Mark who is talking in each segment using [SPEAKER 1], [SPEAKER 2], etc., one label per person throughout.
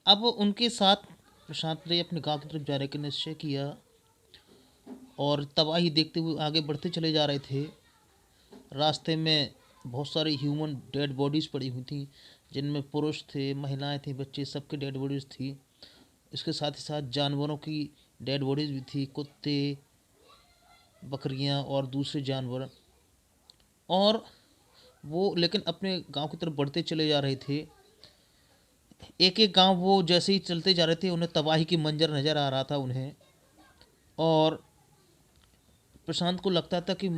[SPEAKER 1] अब उनके साथ प्रशांत ने अपने गाँव की तरफ जाने का निश्चय किया और तबाही देखते हुए आगे बढ़ते चले जा रहे थे। रास्ते में बहुत सारी ह्यूमन डेड बॉडीज़ पड़ी हुई थी, जिनमें पुरुष थे, महिलाएं थी, बच्चे, सबकी डेड बॉडीज़ थी। इसके साथ ही साथ जानवरों की डेड बॉडीज़ भी थी, कुत्ते, बकरियां और दूसरे जानवर। और वो लेकिन अपने गांव की तरफ बढ़ते चले जा रहे थे। एक एक गांव वो जैसे ही चलते जा रहे थे, उन्हें तबाही की मंजर नज़र आ रहा था उन्हें। और प्रशांत को लगता था कि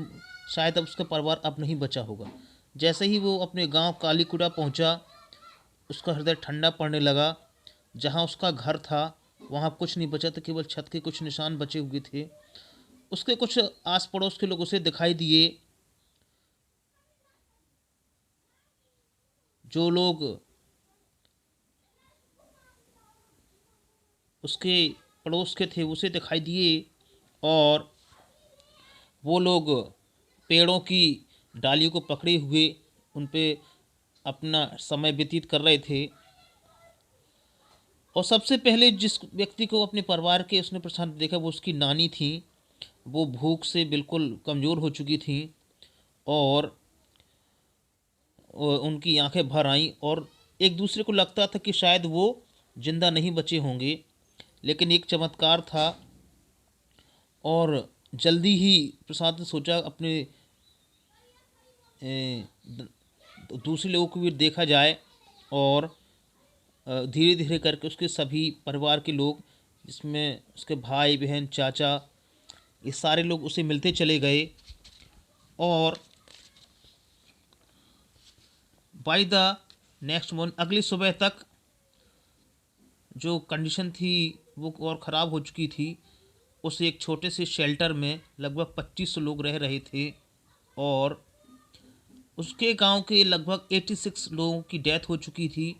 [SPEAKER 1] शायद अब उसका परिवार अब नहीं बचा होगा। जैसे ही वो अपने गांव कालीकुड़ा पहुंचा, उसका हृदय ठंडा पड़ने लगा। जहां उसका घर था वहां कुछ नहीं बचा था, केवल छत के कुछ निशान बचे हुए थे। उसके कुछ आस पड़ोस के लोग उसे दिखाई दिए, जो लोग उसके पड़ोस के थे उसे दिखाई दिए। और वो लोग पेड़ों की डालियों को पकड़े हुए उन पे अपना समय व्यतीत कर रहे थे। और सबसे पहले जिस व्यक्ति को अपने परिवार के उसने प्रशांत देखा, वो उसकी नानी थी। वो भूख से बिल्कुल कमज़ोर हो चुकी थी और उनकी आंखें भर आईं। और एक दूसरे को लगता था कि शायद वो जिंदा नहीं बचे होंगे, लेकिन एक चमत्कार था। और जल्दी ही प्रसाद ने सोचा अपने दूसरे लोगों को भी देखा जाए। और धीरे धीरे करके उसके सभी परिवार के लोग, जिसमें उसके भाई बहन चाचा, ये सारे लोग उसे मिलते चले गए। और बाय द नेक्स्ट मॉर्निंग, अगली सुबह तक जो कंडीशन थी वो और ख़राब हो चुकी थी। उस एक छोटे से शेल्टर में लगभग 25 लोग रह रहे थे। और उसके गांव के लगभग 86 लोगों की डेथ हो चुकी थी।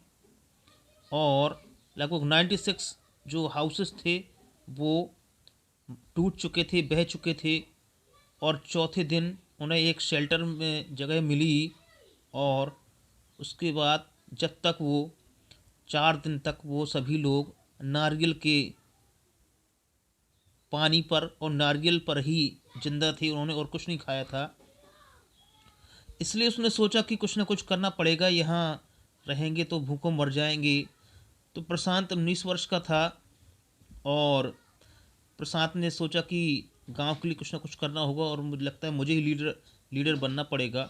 [SPEAKER 1] और लगभग 96 जो हाउसेस थे वो टूट चुके थे, बह चुके थे। और चौथे दिन उन्हें एक शेल्टर में जगह मिली। और उसके बाद जब तक वो 4 दिन तक वो सभी लोग नारियल के पानी पर और नारियल पर ही जिंदा थे, उन्होंने और कुछ नहीं खाया था। इसलिए उसने सोचा कि कुछ ना कुछ करना पड़ेगा, यहाँ रहेंगे तो भूखों मर जाएंगे। तो प्रशांत 19 वर्ष का था और प्रशांत ने सोचा कि गांव के लिए कुछ ना कुछ करना होगा और मुझे लगता है मुझे ही लीडर लीडर बनना पड़ेगा।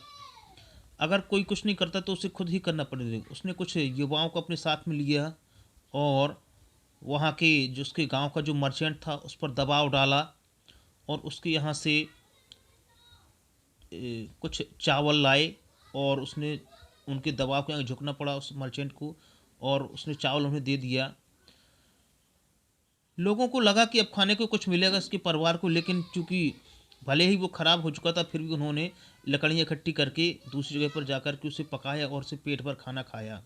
[SPEAKER 1] अगर कोई कुछ नहीं करता तो उसे खुद ही करना पड़ेगा। उसने कुछ युवाओं को अपने साथ में लिया और वहाँ के जो उसके गांव का जो मर्चेंट था उस पर दबाव डाला। और उसके यहाँ से कुछ चावल लाए और उसने उनके दबाव के आगे झुकना पड़ा उस मर्चेंट को। और उसने चावल उन्हें दे दिया। लोगों को लगा कि अब खाने को कुछ मिलेगा इसके परिवार को, लेकिन चूंकि भले ही वो ख़राब हो चुका था, फिर भी उन्होंने लकड़ियाँ इकट्ठी करके दूसरी जगह पर जाकर के उसे पकाया और उसे पेट भर खाना खाया।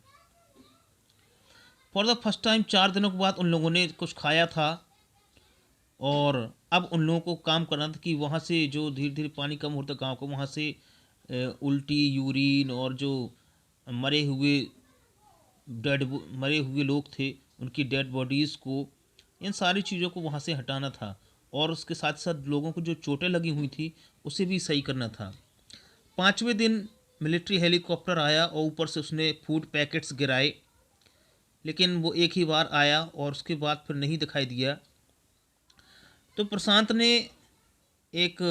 [SPEAKER 1] फॉर द फर्स्ट टाइम 4 दिनों के बाद उन लोगों ने कुछ खाया था। और अब उन लोगों को काम करना था कि वहाँ से जो धीरे धीरे पानी कम होता गाँव को, वहाँ से उल्टी, यूरिन और जो मरे हुए मरे हुए लोग थे उनकी डेड बॉडीज़ को, इन सारी चीज़ों को वहाँ से हटाना था। और उसके साथ साथ लोगों को जो चोटें लगी हुई थी उसे भी सही करना था। 5वें दिन मिलिट्री हेलीकॉप्टर आया और ऊपर से उसने फूड पैकेट्स गिराए, लेकिन वो एक ही बार आया और उसके बाद फिर नहीं दिखाई दिया। तो प्रशांत ने एक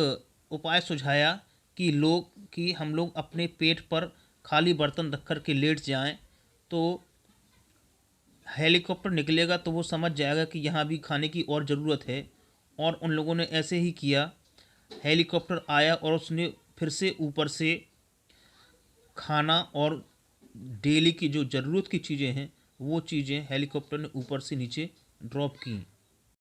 [SPEAKER 1] उपाय सुझाया कि हम लोग अपने पेट पर खाली बर्तन रख कर के लेट जाएं, तो हेलीकॉप्टर निकलेगा तो वो समझ जाएगा कि यहाँ भी खाने की और ज़रूरत है। और उन लोगों ने ऐसे ही किया। हेलीकॉप्टर आया और उसने फिर से ऊपर से खाना और डेली की जो ज़रूरत की चीज़ें हैं वो चीज़ें हेलीकॉप्टर ने ऊपर से नीचे ड्रॉप की।